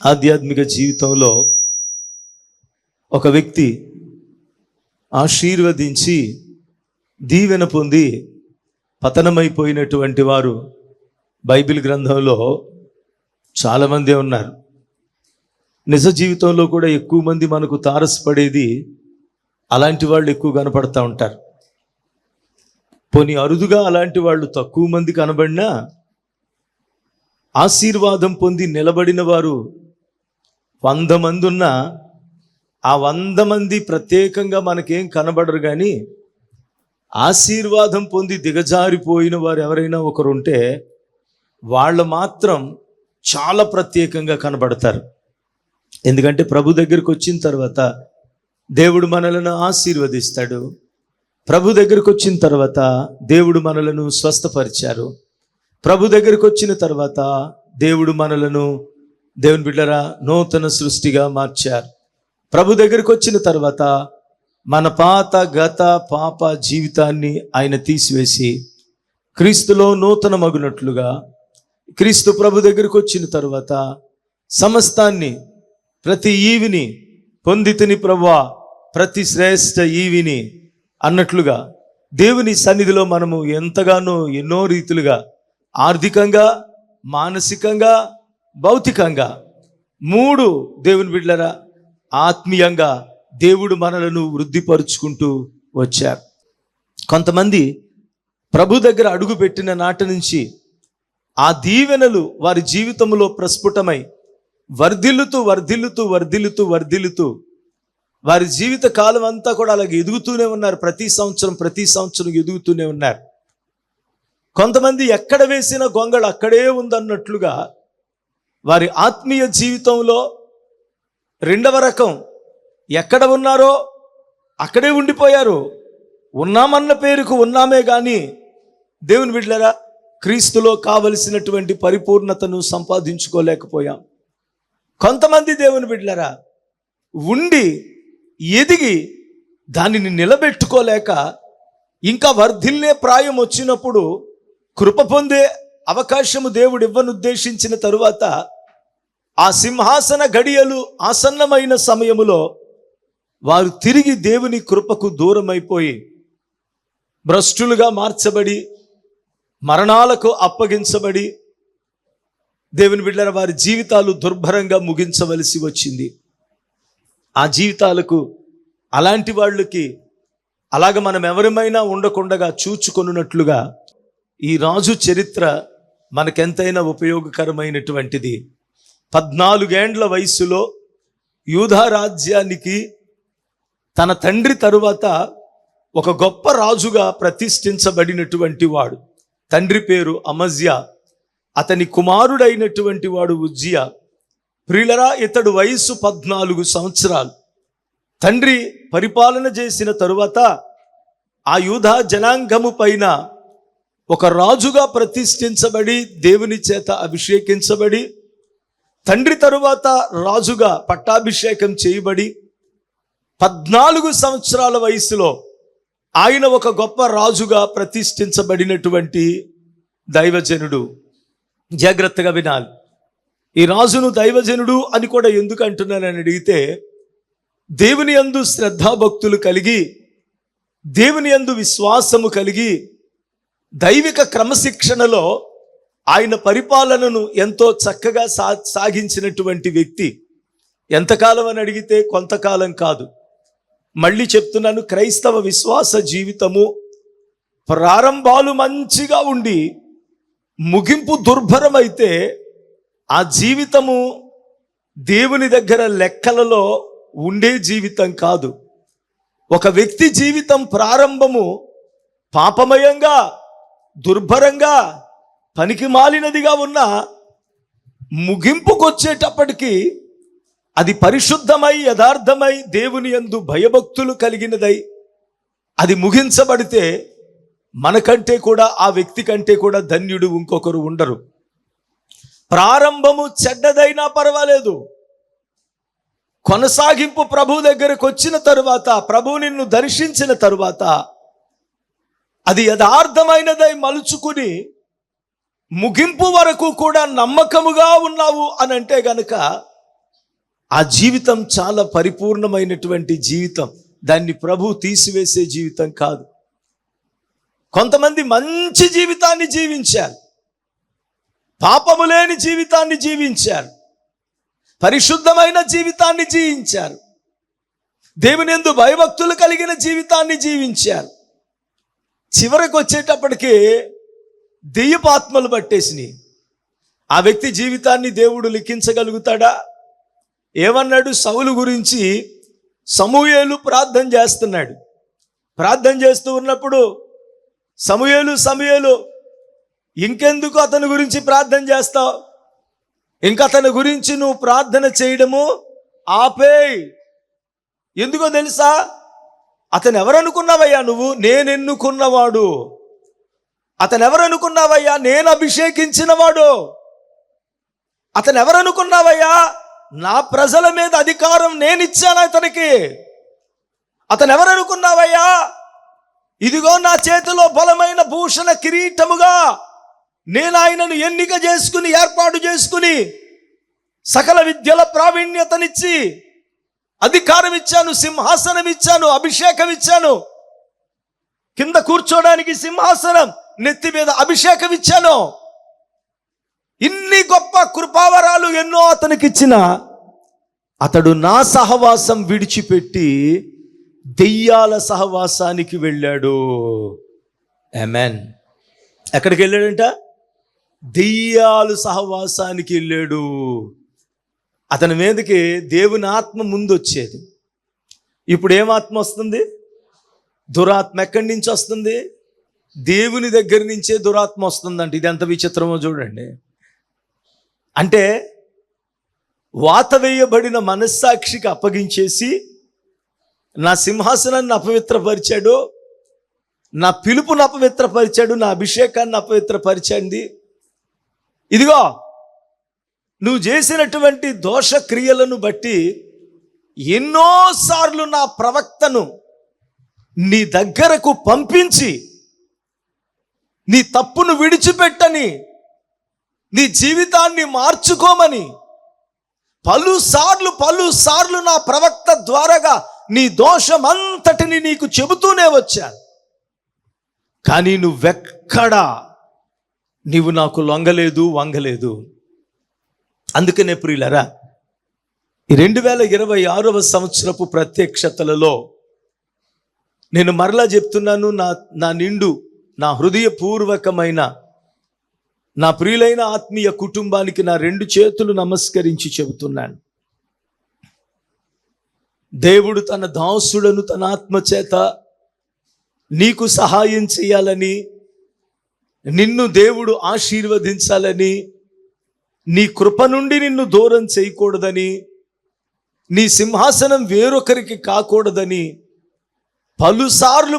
ఆధ్యాత్మిక జీవితంలో ఒక వ్యక్తి ఆశీర్వదించి దీవెన పొంది పతనమైపోయినటువంటి వారు బైబిల్ గ్రంథంలో చాలామంది ఉన్నారు. నిజ జీవితంలో కూడా ఎక్కువ మంది మనకు తారసపడేది అలాంటి వాళ్ళు ఎక్కువ కనపడతా ఉంటారు. పోనీ అరుదుగా అలాంటి వాళ్ళు తక్కువ మంది కనబడినా ఆశీర్వాదం పొంది నిలబడిన వారు 100 మంది ఉన్నా ఆ 100 మంది ప్రత్యేకంగా మనకేం కనబడరు. కానీ ఆశీర్వాదం పొంది దిగజారిపోయిన వారు ఎవరైనా ఒకరు ఉంటే వాళ్ళు మాత్రం చాలా ప్రత్యేకంగా కనబడతారు. ఎందుకంటే ప్రభు దగ్గరికి వచ్చిన తర్వాత దేవుడు మనలను ఆశీర్వదిస్తాడు. ప్రభు దగ్గరికి వచ్చిన తర్వాత దేవుడు మనలను స్వస్థపరిచారు. ప్రభు దగ్గరికి వచ్చిన తర్వాత దేవుడు మనలను, దేవుని బిడ్డరా, నూతన సృష్టిగా మార్చారు. ప్రభు దగ్గరికి వచ్చిన తర్వాత మన పాత గత పాప జీవితాన్ని ఆయన తీసివేసి క్రీస్తులో నూతన మగునట్లుగా, క్రీస్తు ప్రభు దగ్గరికి వచ్చిన తర్వాత సమస్తాన్ని, ప్రతి ఈవిని పొందితిని ప్రభువా, ప్రతి శ్రేష్ఠ ఈవిని అన్నట్లుగా దేవుని సన్నిధిలో మనము ఎంతగానో ఎన్నో రీతులుగా ఆర్థికంగా, మానసికంగా, భౌతికంగా 3 దేవుని బిడ్డలరా ఆత్మీయంగా దేవుడు మనలను వృద్ధిపరుచుకుంటూ వచ్చారు. కొంతమంది ప్రభు దగ్గర అడుగు పెట్టిన నాటి నుంచి ఆ దీవెనలు వారి జీవితంలో ప్రస్ఫుటమై వర్ధిల్లుతూ వర్ధిల్లుతూ వర్ధిల్లుతూ వర్ధిల్లుతూ వారి జీవిత కాలం అంతా కూడా అలాగే ఎదుగుతూనే ఉన్నారు. ప్రతి సంవత్సరం ఎదుగుతూనే ఉన్నారు. కొంతమంది ఎక్కడ వేసిన గొంగళ అక్కడే ఉందన్నట్లుగా వారి ఆత్మీయ జీవితంలో 2వ రకం, ఎక్కడ ఉన్నారో అక్కడే ఉండిపోయారు. ఉన్నామన్న పేరుకు ఉన్నామే కానీ దేవుని బిడ్డలారా క్రీస్తులో కావలసినటువంటి పరిపూర్ణతను సంపాదించుకోలేకపోయాం. కొంతమంది దేవుని బిడ్డలారా ఉండి ఎదిగి దానిని నిలబెట్టుకోలేక ఇంకా వర్ధిల్లే ప్రాయం వచ్చినప్పుడు కృప పొందే అవకాశము దేవుడు ఇవ్వనుద్దేశించిన తరువాత ఆ సింహాసన గడియలు ఆసన్నమైన సమయములో వారు తిరిగి దేవుని కృపకు దూరమైపోయి భ్రష్టులుగా మార్చబడి మరణాలకు అప్పగించబడి దేవుని బిడ్డల వారి జీవితాలు దుర్భరంగా ముగించవలసి వచ్చింది. ఆ జీవితాలకు అలాంటి వాళ్ళకి అలాగ మనం ఎవరిమైనా ఉండకుండగా చూచుకొనున్నట్లుగా ఈ రాజు చరిత్ర మనకెంతైనా ఉపయోగకరమైనటువంటిది. 14 ఏండ్ల వయసులో యూదా రాజ్యానికి తన తండ్రి తరువాత ఒక గొప్ప రాజుగా ప్రతిష్ఠించబడినటువంటి వాడు. తండ్రి పేరు అమజ్యా, అతని కుమారుడైనటువంటి వాడు ఉజ్జియా. ప్రియులరా, ఇతడు వయసు 14 సంవత్సరాలు. తండ్రి పరిపాలన చేసిన తరువాత ఆ యూదా జనాంగము పైన ఒక రాజుగా ప్రతిష్ఠించబడి దేవుని చేత అభిషేకించబడి తండ్రి తరువాత రాజుగా పట్టాభిషేకం చేయబడి 14 సంవత్సరాల వయసులో ఆయన ఒక గొప్ప రాజుగా ప్రతిష్ఠించబడినటువంటి దైవజనుడు. జాగ్రత్తగా వినాలి. ఈ రాజును దైవజనుడు అని కూడా ఎందుకు అంటున్నానని అడిగితే, దేవుని యందు శ్రద్ధాభక్తులు కలిగి, దేవుని యందు విశ్వాసము కలిగి, దైవిక క్రమశిక్షణలో ఆయన పరిపాలనను ఎంతో చక్కగా సాగించినటువంటి వ్యక్తి. ఎంతకాలం అని అడిగితే కొంతకాలం కాదు. మళ్ళీ చెప్తున్నాను, క్రైస్తవ విశ్వాస జీవితము ప్రారంభాలు మంచిగా ఉండి ముగింపు దుర్భరమైతే ఆ జీవితము దేవుని దగ్గర లెక్కలలో ఉండే జీవితం కాదు. ఒక వ్యక్తి జీవితం ప్రారంభము పాపమయంగా, దుర్భరంగా, పనికి మాలినదిగా ఉన్న ముగింపుకొచ్చేటప్పటికి అది పరిశుద్ధమై యథార్థమై దేవుని యందు భయభక్తులు కలిగినదై అది ముగించబడితే మనకంటే కూడా, ఆ వ్యక్తి కంటే కూడా ధన్యుడు ఇంకొకరు ఉండరు. ప్రారంభము చెడ్డదైనా పర్వాలేదు, కొనసాగింపు ప్రభు దగ్గరకు వచ్చిన తరువాత, ప్రభు నిన్ను దర్శించిన తరువాత అది యథార్థమైనదై మలుచుకుని ముగింపు వరకు కూడా నమ్మకముగా ఉన్నావు అని అంటే గనక ఆ జీవితం చాలా పరిపూర్ణమైనటువంటి జీవితం. దాన్ని ప్రభు తీసివేసే జీవితం కాదు. కొంతమంది మంచి జీవితాన్ని జీవించారు, పాపము లేని జీవితాన్ని జీవించారు, పరిశుద్ధమైన జీవితాన్ని జీవించారు, దేవుని యందు భయభక్తులు కలిగిన జీవితాన్ని జీవించారు. చివరికి వచ్చేటప్పటికి దెయ్యపాత్మలు పట్టేసినాయి. ఆ వ్యక్తి జీవితాన్ని దేవుడు లిఖించగలుగుతాడా? ఏమన్నాడు? సౌలు గురించి సమూయేలు ప్రార్థన చేస్తున్నాడు. ప్రార్థన చేస్తూ ఉన్నప్పుడు సమూయేలు ఇంకెందుకు అతని గురించి ప్రార్థన చేస్తావు? ఇంకతని గురించి నువ్వు ప్రార్థన చేయడము ఆపేయ్. ఎందుకో తెలుసా? అతను ఎవరనుకున్నావయ్యా నువ్వు? నేను ఎన్నుకున్నవాడు. అతను ఎవరనుకున్నావయ్యా? నేను అభిషేకించినవాడు. అతను ఎవరనుకున్నావయ్యా? నా ప్రజల మీద అధికారం నేను ఇచ్చాను అతనికి. అతను ఎవరనుకున్నావయ్యా? ఇదిగో నా చేతిలో బలమైన భూషణ కిరీటముగా నేను ఆయనను ఎన్నిక చేసుకుని, ఏర్పాటు చేసుకుని, సకల విద్యల ప్రావీణ్యతనిచ్చి అధికారం ఇచ్చాను, సింహాసనం ఇచ్చాను, అభిషేకం ఇచ్చాను, కింద కూర్చోడానికి సింహాసనం, నెత్తి మీద అభిషేకం ఇచ్చాను. ఇన్ని గొప్ప కృపావరాలు ఎన్నో అతనికి ఇచ్చిన అతడు నా సహవాసం విడిచిపెట్టి దెయ్యాల సహవాసానికి వెళ్ళాడు. ఆమేన్. ఎక్కడికి వెళ్ళాడంట? దెయ్యాలు సహవాసానికి వెళ్ళాడు. అతని మీదకి దేవుని ఆత్మ ముందు వచ్చేది. ఇప్పుడు ఏం ఆత్మ వస్తుంది? దురాత్మ. ఎక్కడి నుంచి వస్తుంది? దేవుని దగ్గర నుంచే దురాత్మ వస్తుందంట. ఇది ఎంత విచిత్రమో చూడండి. అంటే వాత వేయబడిన మనస్సాక్షికి అప్పగించేసి నా సింహాసనాన్ని అపవిత్రపరిచాడు, నా పిలుపును అపవిత్రపరిచాడు, నా అభిషేకాన్ని అపవిత్రపరిచండి. ఇదిగో నువ్వు చేసినటువంటి దోషక్రియలను బట్టి ఎన్నోసార్లు నా ప్రవక్తను నీ దగ్గరకు పంపించి నీ తప్పును విడిచిపెట్టని, నీ జీవితాన్ని మార్చుకోమని పలుసార్లు నా ప్రవక్త ద్వారాగా నీ దోషమంతటిని నీకు చెబుతూనే వచ్చాను. కానీ నీవు నాకు లొంగలేదు, వంగలేదు. అందుకనే ప్రియులరా, ఈ 2026వ సంవత్సరపు ప్రత్యక్షతలలో నేను మరలా చెప్తున్నాను, నా నిండు, నా హృదయపూర్వకమైన, నా ప్రియులైన ఆత్మీయ కుటుంబానికి నా 2 చేతులు నమస్కరించి చెబుతున్నాను. దేవుడు తన దాసులను తన ఆత్మచేత నీకు సహాయం చేయాలని, నిన్ను దేవుడు ఆశీర్వదించాలని, నీ కృప నుండి నిన్ను దూరం చేయకూడదని, నీ సింహాసనం వేరొకరికి కాకూడదని పలుసార్లు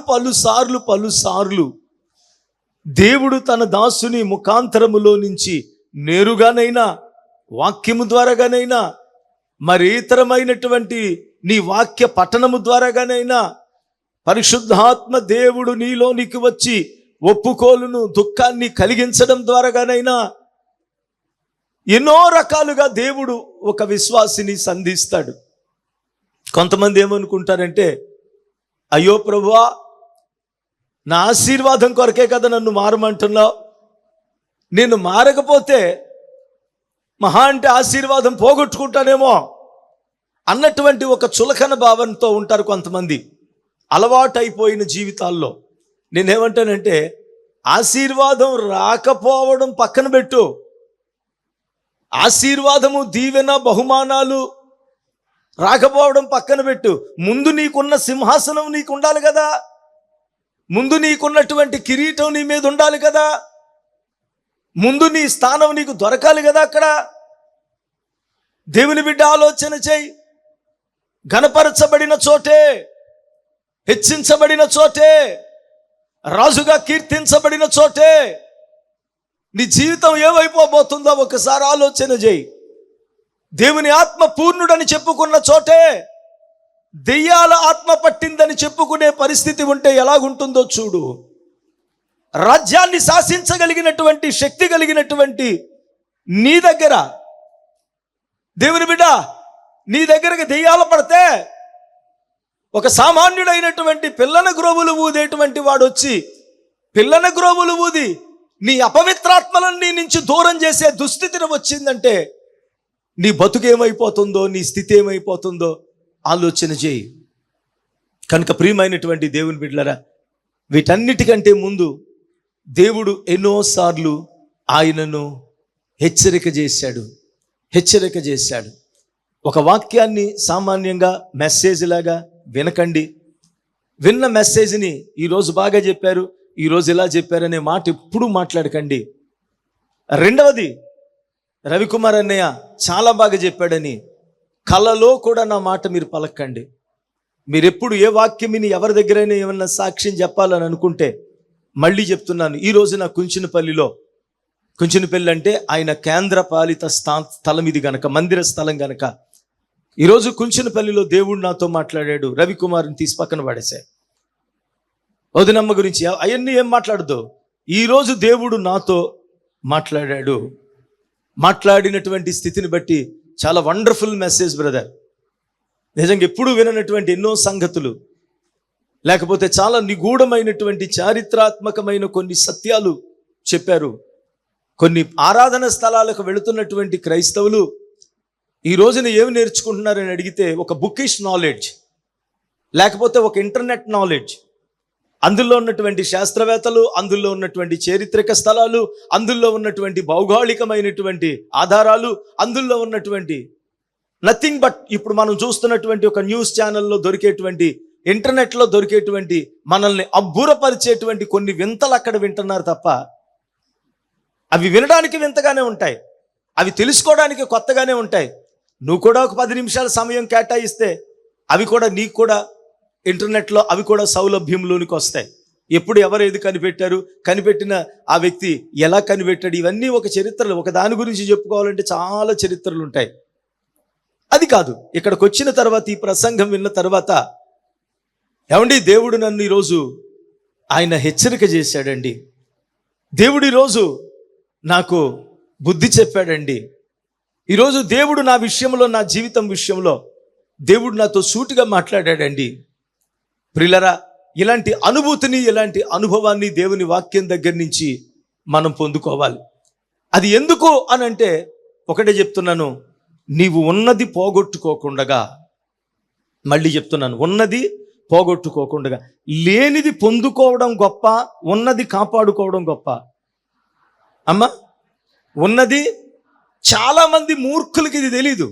దేవుడు తన దాసుని ముఖాంతరములో నుంచి నేరుగానైనా, వాక్యము ద్వారాగానైనా, మరి ఇతరమైనటువంటి నీ వాక్య పఠనము ద్వారాగానైనా, పరిశుద్ధాత్మ దేవుడు నీలోనికి వచ్చి ఒప్పుకోలును, దుఃఖాన్ని కలిగించడం ద్వారాగానైనా ఎన్నో రకాలుగా దేవుడు ఒక విశ్వాసిని సంధిస్తాడు. కొంతమంది ఏమనుకుంటారంటే, అయ్యో ప్రభువా, నా ఆశీర్వాదం కొరకే కదా నన్ను మారమంటున్నావు, నేను మారకపోతే మహా అంటే ఆశీర్వాదం పోగొట్టుకుంటానేమో అన్నటువంటి ఒక చులకన భావంతో ఉంటారు కొంతమంది అలవాటైపోయిన జీవితాల్లో. నేనేమంటానంటే, ఆశీర్వాదం రాకపోవడం పక్కన పెట్టు, ఆశీర్వాదము, దీవెన, బహుమానాలు రాకపోవడం పక్కన పెట్టు. ముందు నీకున్న సింహాసనం నీకు ఉండాలి కదా, ముందు నీకున్నటువంటి కిరీటం నీ మీద ఉండాలి కదా, ముందు నీ స్థానం నీకు దొరకాలి కదా. అక్కడ దేవుని బిడ్డ ఆలోచన చేయి. ఘనపరచబడిన చోటే, హెచ్చించబడిన చోటే, రాజుగా కీర్తించబడిన చోటే నీ జీవితం ఏమైపోబోతుందో ఒకసారి ఆలోచన చేయి. దేవుని ఆత్మ పూర్ణుడని చెప్పుకున్న చోటే దెయ్యాల ఆత్మ పట్టిందని చెప్పుకునే పరిస్థితి ఉంటే ఎలాగుంటుందో చూడు. రాజ్యాన్ని శాసించగలిగినటువంటి శక్తి కలిగినటువంటి నీ దగ్గర, దేవుని బిడ్డ, నీ దగ్గరకు దెయ్యాలు పడితే ఒక సామాన్యుడైనటువంటి పిల్లన గ్రోవులు ఊదేటువంటి వాడు వచ్చి పిల్లన గ్రోవులు ఊది నీ అపవిత్రాత్మలను నీ నుంచి దూరం చేసే దుస్థితిని వచ్చిందంటే నీ బతుకేమైపోతుందో, నీ స్థితి ఏమైపోతుందో ఆలోచన చేయి. కనుక ప్రియమైనటువంటి దేవుని బిడ్డలారా, వీటన్నిటికంటే ముందు దేవుడు ఎన్నోసార్లు ఆయనను హెచ్చరిక చేశాడు. ఒక వాక్యాన్ని సామాన్యంగా మెసేజ్ లాగా వినకండి. విన్న మెసేజ్ని ఈరోజు బాగా చెప్పారు, ఈరోజు ఇలా చెప్పారనే మాట ఎప్పుడూ మాట్లాడకండి. రెండవది, రవికుమార్ అన్నయ్య చాలా బాగా చెప్పాడని కలలో కూడా నా మాట మీరు పలకండి. మీరు ఎప్పుడు ఏ వాక్యం విని ఎవరి దగ్గరైనా ఏమన్నా సాక్ష్యం చెప్పాలని అనుకుంటే మళ్ళీ చెప్తున్నాను, ఈరోజు నా కుంచినపల్లి అంటే ఆయన కేంద్ర పాలిత స్థలం ఇది గనక, మందిర స్థలం గనక ఈరోజు కుంచినపల్లిలో దేవుడు నాతో మాట్లాడాడు. రవికుమార్ని తీసి పక్కన పడేశాడు. వదినమ్మ గురించి అవన్నీ ఏం మాట్లాడదు. ఈరోజు దేవుడు నాతో మాట్లాడాడు. మాట్లాడినటువంటి స్థితిని బట్టి చాలా వండర్ఫుల్ మెసేజ్ బ్రదర్. నిజంగా ఎప్పుడు విననటువంటి ఎన్నో సంగతులు, లేకపోతే చాలా నిగూఢమైనటువంటి చారిత్రాత్మకమైన కొన్ని సత్యాలు చెప్పారు. కొన్ని ఆరాధన స్థలాలకు వెళుతున్నటువంటి క్రైస్తవులు ఈ రోజున ఏమి నేర్చుకుంటున్నారని అడిగితే ఒక బుకిష్ నాలెడ్జ్, లేకపోతే ఒక ఇంటర్నెట్ నాలెడ్జ్, అందులో ఉన్నటువంటి శాస్త్రవేత్తలు, అందులో ఉన్నటువంటి చారిత్రక స్థలాలు, అందులో ఉన్నటువంటి భౌగోళికమైనటువంటి ఆధారాలు, అందులో ఉన్నటువంటి నథింగ్ బట్ ఇప్పుడు మనం చూస్తున్నటువంటి ఒక న్యూస్ ఛానల్లో దొరికేటువంటి, ఇంటర్నెట్లో దొరికేటువంటి మనల్ని అబ్బురపరిచేటువంటి కొన్ని వింతలు అక్కడ వింటున్నారు తప్ప అవి వినడానికి వింతగానే ఉంటాయి, అవి తెలుసుకోవడానికి కొత్తగానే ఉంటాయి. నువ్వు కూడా ఒక 10 నిమిషాల సమయం కేటాయిస్తే అవి కూడా నీకు కూడా ఇంటర్నెట్లో అవి కూడా సౌలభ్యంలోనికి వస్తాయి. ఎప్పుడు ఎవరు ఏది కనిపెట్టిన ఆ వ్యక్తి ఎలా కనిపెట్టాడు, ఇవన్నీ ఒక చరిత్రలు. ఒక దాని గురించి చెప్పుకోవాలంటే చాలా చరిత్రలు ఉంటాయి. అది కాదు, ఇక్కడికి వచ్చిన తర్వాత, ఈ ప్రసంగం విన్న తర్వాత, ఏమండి దేవుడు నన్ను ఈరోజు ఆయన హెచ్చరిక చేశాడండి, దేవుడు ఈరోజు నాకు బుద్ధి చెప్పాడండి, ఈరోజు దేవుడు నా విషయంలో, నా జీవితం విషయంలో దేవుడు నాతో సూటిగా మాట్లాడాడండి. ప్రియులరా, ఇలాంటి అనుభూతిని, ఇలాంటి అనుభవాన్ని దేవుని వాక్యం దగ్గర నుంచి మనం పొందుకోవాలి. అది ఎందుకు అని అంటే ఒకటే చెప్తున్నాను, నీవు ఉన్నది పోగొట్టుకోకుండా, మళ్ళీ చెప్తున్నాను, ఉన్నది పోగొట్టుకోకుండా, లేనిది పొందుకోవడం గొప్ప, ఉన్నది కాపాడుకోవడం గొప్ప. అమ్మా, ఉన్నది, చాలామంది మూర్ఖులకి ఇది తెలీదు.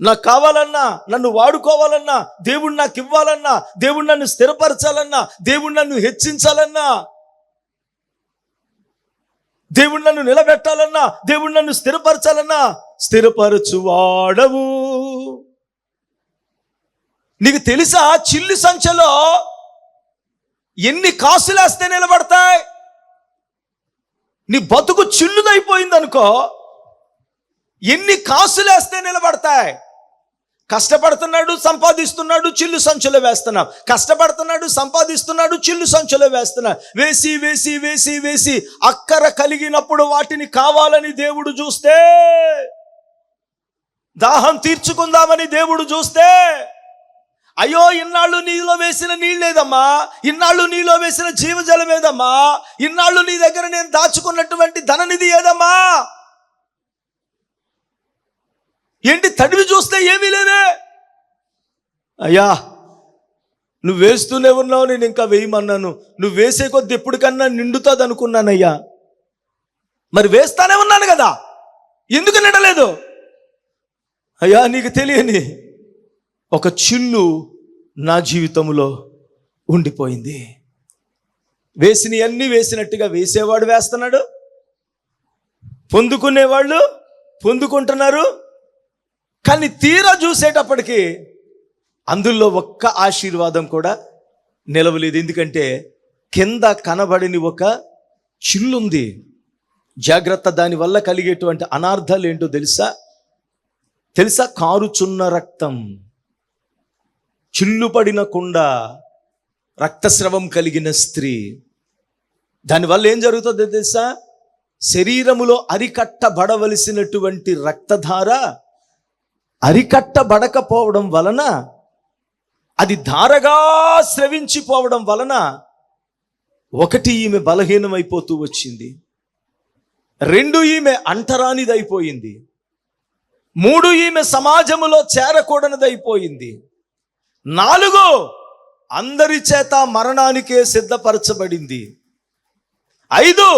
నాకు కావాలన్నా, నన్ను వాడుకోవాలన్నా, దేవుడు నాకు ఇవ్వాలన్నా, దేవుడు నన్ను స్థిరపరచాలన్నా, దేవుడు నన్ను హెచ్చించాలన్నా, దేవుడు నన్ను నిలబెట్టాలన్నా, దేవుడు నన్ను స్థిరపరచాలన్నా, స్థిరపరచువాడవు. నీకు తెలుసా, చిల్లు సంచలో ఎన్ని కాసులేస్తే నిలబడతాయి? నీ బతుకు చిల్లుదైపోయింది అనుకో, ఎన్ని కాసులేస్తే నిలబడతాయి? కష్టపడుతున్నాడు, సంపాదిస్తున్నాడు, చిల్లు సంచులో వేస్తున్నావు. కష్టపడుతున్నాడు, సంపాదిస్తున్నాడు, చిల్లు సంచులో వేస్తున్నాడు. వేసి వేసి వేసి వేసి అక్కర కలిగినప్పుడు వాటిని కావాలని దేవుడు చూస్తే, దాహం తీర్చుకుందామని దేవుడు చూస్తే, అయ్యో ఇన్నాళ్ళు నీలో వేసిన నీళ్ళేదమ్మా, ఇన్నాళ్ళు నీలో వేసిన జీవజలం ఏదమ్మా, ఇన్నాళ్ళు నీ దగ్గర నేను దాచుకున్నటువంటి ధననిధి ఏదమ్మా, ఏంటి తడివి చూస్తే ఏమీ లేదే. అయ్యా నువ్వు వేస్తూనే ఉన్నావు, నేను ఇంకా వేయమన్నాను, నువ్వు వేసే కొద్ది ఎప్పటికన్నా నిండుతుంది అనుకున్నానయ్యా, మరి వేస్తానే ఉన్నాను కదా, ఎందుకు నిండలేదు? అయ్యా నీకు తెలియని ఒక చిల్లు నా జీవితంలో ఉండిపోయింది. వేసినవి అన్నీ వేసినట్టుగా వేసేవాడు వేస్తున్నాడు, పొందుకునేవాళ్ళు పొందుకుంటున్నారు, కానీ తీరా చూసేటప్పటికి అందులో ఒక్క ఆశీర్వాదం కూడా నిలవలేదు. ఎందుకంటే కింద కనబడిని ఒక చిల్లుంది. జాగ్రత్త, దానివల్ల కలిగేటువంటి అనార్థాలు ఏంటో తెలుసా? కారుచున్న రక్తం, చిల్లుపడిన కుండ, రక్తస్రవం కలిగిన స్త్రీ. దానివల్ల ఏం జరుగుతుందో తెలుసా? శరీరములో అరికట్టబడవలసినటువంటి రక్తధార అరికట్టబడకపోవడం వలన, అది ధారగా స్రవించిపోవడం వలన, ఒకటి, ఈమె బలహీనమైపోతూ వచ్చింది. 2, ఈమె అంటరానిదైపోయింది. 3, ఈమె సమాజములో చేరకూడనిదైపోయింది. 4, అందరి చేత మరణానికే సిద్ధపరచబడింది. 5,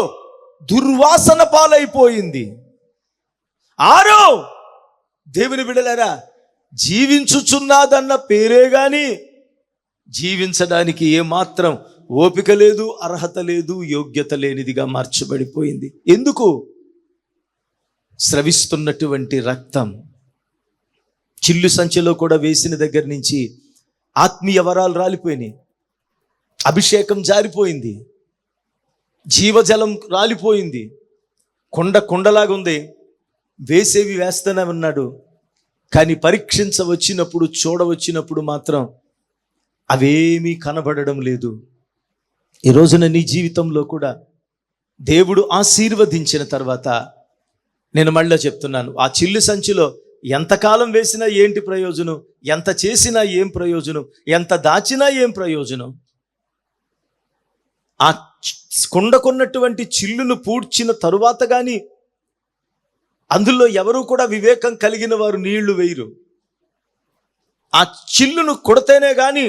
దుర్వాసన పాలైపోయింది. 6, దేవుని బిడ్డలారా, జీవించుచున్నాదన్న పేరే గాని జీవించడానికి ఏమాత్రం ఓపిక లేదు, అర్హత లేదు, యోగ్యత లేనిదిగా మార్చబడిపోయింది. ఎందుకు? స్రవిస్తున్నటువంటి రక్తం చిల్లు సంచిలో కూడా వేసిన దగ్గర నుంచి ఆత్మీయ వరాలు రాలిపోయినాయి, అభిషేకం జారిపోయింది, జీవజలం రాలిపోయింది, కొండలాగా ఉంది. వేసేవి వేస్తూనే ఉన్నాడు, కానీ పరీక్షించవచ్చినప్పుడు, చూడవచ్చినప్పుడు మాత్రం అవేమీ కనబడడం లేదు. ఈ రోజున నీ జీవితంలో కూడా దేవుడు ఆశీర్వదించిన తర్వాత, నేను మళ్ళీ చెప్తున్నాను, ఆ చిల్లు సంచిలో ఎంతకాలం వేసినా ఏంటి ప్రయోజనం? ఎంత చేసినా ఏం ప్రయోజనం? ఎంత దాచినా ఏం ప్రయోజనం? ఆ కుండకున్నటువంటి చిల్లును పూడ్చిన తరువాత కానీ అందులో ఎవరు కూడా వివేకం కలిగిన వారు నీళ్లు వేయరు. ఆ చిల్లును కొడితేనే కానీ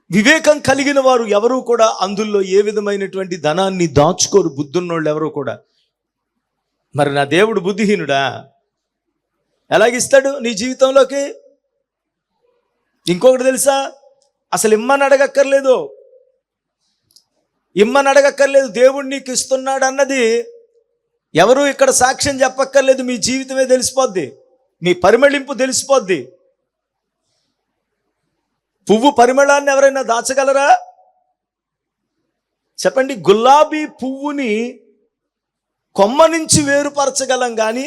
వివేకం కలిగిన వారు ఎవరు కూడా అందులో ఏ విధమైనటువంటి ధనాన్ని దాచుకోరు, బుద్ధున్నోళ్ళు ఎవరు కూడా. మరి నా దేవుడు బుద్ధిహీనుడా? ఎలాగిస్తాడు నీ జీవితంలోకి? ఇంకొకటి తెలుసా? అసలు ఇమ్మని అడగక్కర్లేదు, దేవుడు నీకు ఇస్తున్నాడు అన్నది ఎవరు ఇక్కడ సాక్ష్యం చెప్పక్కర్లేదు. మీ జీవితమే తెలిసిపోద్ది, మీ పరిమళింపు తెలిసిపోద్ది. పువ్వు పరిమళాన్ని ఎవరైనా దాచగలరా? చెప్పండి. గులాబీ పువ్వుని కొమ్మ నుంచి వేరుపరచగలం, కానీ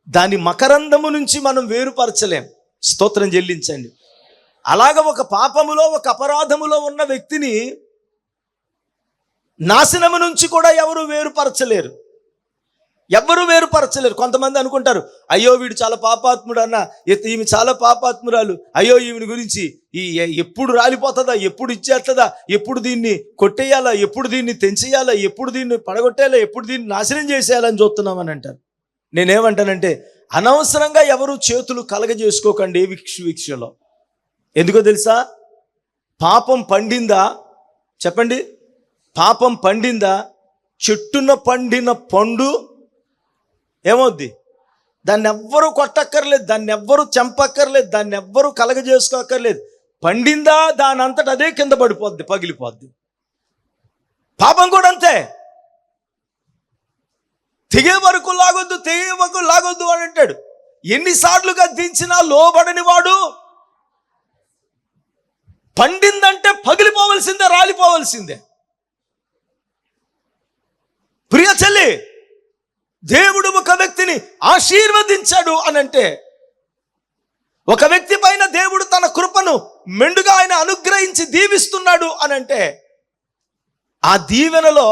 దాని మకరందము నుంచి మనం వేరుపరచలేం. స్తోత్రం చెల్లించండి. అలాగ ఒక పాపములో, ఒక అపరాధములో ఉన్న వ్యక్తిని నాశనము నుంచి కూడా ఎవరు వేరుపరచలేరు. కొంతమంది అనుకుంటారు, అయ్యో వీడు చాలా పాపాత్ముడు అన్న, ఈమె చాలా పాపాత్మురాలు, అయ్యో ఈమెను గురించి ఎప్పుడు రాలిపోతుందా, ఎప్పుడు ఇచ్చేస్తుందా, ఎప్పుడు దీన్ని కొట్టేయాలా, ఎప్పుడు దీన్ని తెంచేయాలా, ఎప్పుడు దీన్ని పడగొట్టేయాలా, ఎప్పుడు దీన్ని నాశనం చేసేయాలని చూస్తున్నామని అంటారు. నేనేమంటానంటే, అనవసరంగా ఎవరు చేతులు కలగజేసుకోకండి విషయంలో. ఎందుకో తెలుసా? పాపం పండిందా? చెప్పండి. పాపం పండిందా? చెట్టున పండిన పండు ఏమవుద్ది? దాన్ని ఎవ్వరూ కొట్టక్కర్లేదు, దాన్ని ఎవ్వరూ చంపక్కర్లేదు, దాన్ని ఎవ్వరూ కలగజేసుకోక్కర్లేదు. పండిందా, దాని అంతటా అదే కింద పడిపోద్ది, పగిలిపోద్ది. పాపం కూడా అంతే. తెగే వరకు లాగొద్దు అని అంటాడు. ఎన్నిసార్లుగా దించినా లోబడని వాడు పండిందంటే పగిలిపోవలసిందే, రాలిపోవలసిందే. ప్రియ చెల్లి, దేవుడు ఒక వ్యక్తిని ఆశీర్వదించాడు అనంటే, ఒక వ్యక్తి పైన దేవుడు తన కృపను మెండుగా ఆయన అనుగ్రహించి దీవిస్తున్నాడు అనంటే, ఆ దీవెనలో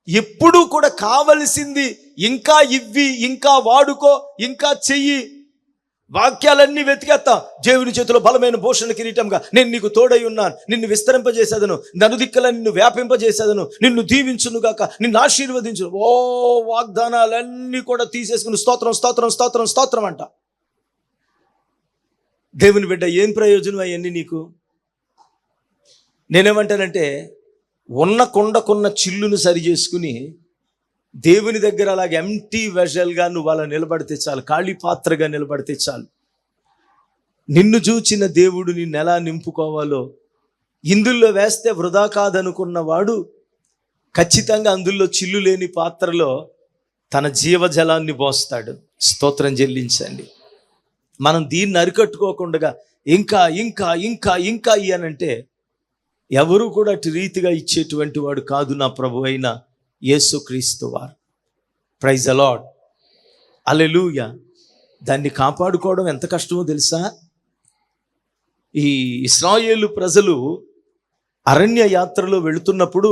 ఎప్పుడూ కూడా కావలసింది ఇంకా ఇవ్వి, ఇంకా వాడుకో, ఇంకా చెయ్యి. వాక్యాలన్నీ వెతికేస్తా. దేవుని చేతిలో బలమైన భూషణ కిరీటంగా నేను నీకు తోడై ఉన్నాను, నిన్ను విస్తరింపజేసేదను, నలుదిక్కల నిన్ను వ్యాపింపజేసేదను, నిన్ను దీవించును గాక, నిన్ను ఆశీర్వదించును. ఓ వాగ్దానాలన్నీ కూడా తీసేసుకుని స్తోత్రం అంట. దేవుని బిడ్డ, ఏం ప్రయోజనం అవన్నీ నీకు? నేనేమంటానంటే, ఉన్న కొండకున్న చిల్లును సరి చేసుకుని దేవుని దగ్గర అలాగే ఎంటీ వెజల్గా నువ్వు అలా నిలబడితే చాలు, ఖాళీ పాత్రగా నిలబడితే చాలు. నిన్ను చూచిన దేవుడు నిన్ను ఎలా నింపుకోవాలో ఇందులో వేస్తే వృధా కాదనుకున్న వాడు ఖచ్చితంగా అందులో చిల్లు లేని పాత్రలో తన జీవజలాన్ని పోస్తాడు. స్తోత్రం చెల్లించండి. మనం దీన్ని అరికట్టుకోకుండా ఇంకా ఇంకా ఇంకా ఇంకా ఇయ్యనంటే ఎవరు కూడా అటు రీతిగా ఇచ్చేటువంటి వాడు కాదు నా ప్రభు అయిన యేసుక్రీస్తు వారు. ప్రైజ్ ద లార్డ్, హల్లెలూయా. దాన్ని కాపాడుకోవడం ఎంత కష్టమో తెలుసా? ఈ ఇశ్రాయేలు ప్రజలు అరణ్య యాత్రలో వెళుతున్నప్పుడు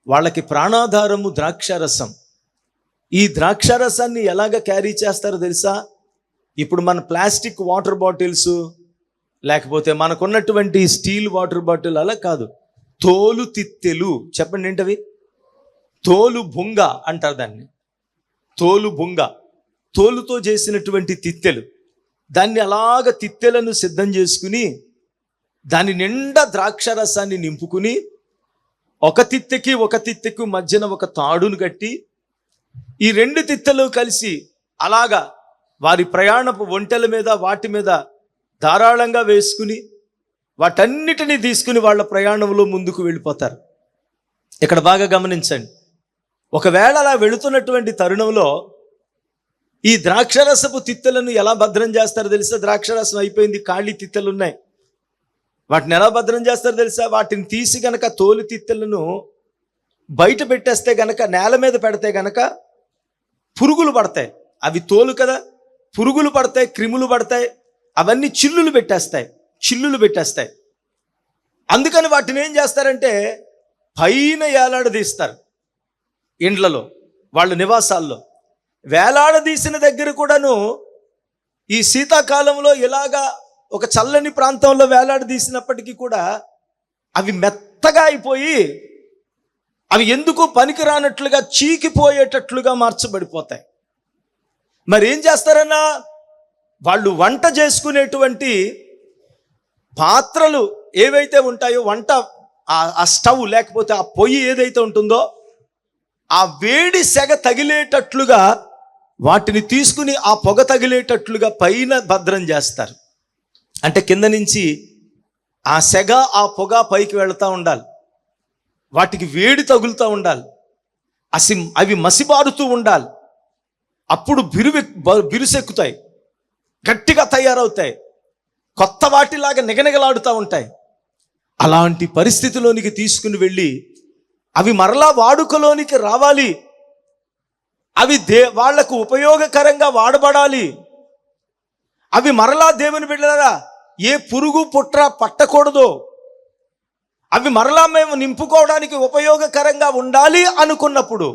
వాళ్ళకి ప్రాణాధారము ద్రాక్షారసం. ఈ ద్రాక్షారసాన్ని ఎలాగ క్యారీ చేస్తారో తెలుసా? ఇప్పుడు మన ప్లాస్టిక్ వాటర్ బాటిల్స్, లేకపోతే మనకున్నటువంటి స్టీల్ వాటర్ బాటిల్ అలా కాదు. తోలు తిత్తెలు, చెప్పండి ఏంటవి? తోలు బుంగ అంటారు దాన్ని. తోలు బుంగ, తోలుతో చేసినటువంటి తిత్తెలు. దాన్ని అలాగ తిత్తెలను సిద్ధం చేసుకుని దాని నిండా ద్రాక్షారసాన్ని నింపుకుని ఒక తిత్తెకి మధ్యన ఒక తాడును కట్టి ఈ రెండు తిత్తెలు కలిసి అలాగా వారి ప్రయాణపు ఒంటెల మీద వాటి మీద ధారాళంగా వేసుకుని వాటన్నిటినీ తీసుకుని వాళ్ళ ప్రయాణంలో ముందుకు వెళ్ళిపోతారు. ఇక్కడ బాగా గమనించండి. ఒకవేళ అలా వెళుతున్నటువంటి తరుణంలో ఈ ద్రాక్షరసపు తిత్తెలను ఎలా భద్రం చేస్తారో తెలుసా? ద్రాక్షరసం అయిపోయింది, ఖాళీ తిత్తెలు ఉన్నాయి. వాటిని ఎలా భద్రం చేస్తారో తెలుసా? వాటిని తీసి గనక తోలు తిత్తెలను బయట పెట్టేస్తే గనక, నేల మీద పెడితే గనక పురుగులు పడతాయి. అవి తోలు కదా, పురుగులు పడతాయి, క్రిములు పడతాయి, అవన్నీ చిల్లులు పెట్టేస్తాయి. అందుకని వాటిని ఏం చేస్తారంటే పైన వేలాడదీస్తారు. ఇండ్లలో, వాళ్ళ నివాసాల్లో వేలాడదీసిన దగ్గర కూడాను ఈ శీతాకాలంలో ఇలాగా ఒక చల్లని ప్రాంతంలో వేలాడదీసినప్పటికీ కూడా అవి మెత్తగా అయిపోయి అవి ఎందుకు పనికిరానట్లుగా చీకిపోయేటట్లుగా మార్చబడిపోతాయి. మరి ఏం చేస్తారన్నా, వాళ్ళు వంట చేసుకునేటువంటి పాత్రలు ఏవైతే ఉంటాయో, వంట ఆ స్టవ్ లేకపోతే ఆ పొయ్యి ఏదైతే ఉంటుందో ఆ వేడి సెగ తగిలేటట్లుగా వాటిని తీసుకుని ఆ పొగ తగిలేటట్లుగా పైన భద్రం చేస్తారు. అంటే కింద నుంచి ఆ సెగ, ఆ పొగ పైకి వెళుతూ ఉండాలి, వాటికి వేడి తగులుతూ ఉండాలి, అవి మసిబారుతూ ఉండాలి. అప్పుడు బిరుసెక్కుతాయి, గట్టిగా తయారవుతాయి, కొత్త వాటిలాగా నిగనిగలాడుతూ ఉంటాయి. అలాంటి పరిస్థితిలోనికి తీసుకుని వెళ్ళి అవి మరలా వాడుకలోనికి రావాలి, అవి వాళ్లకు ఉపయోగకరంగా వాడబడాలి, అవి మరలా దేవుని బిడ్డలారా ఏ పురుగు పుట్ర పట్టకూడదు, అవి మరలా మేము నింపుకోవడానికి ఉపయోగకరంగా ఉండాలి అనుకున్నప్పుడు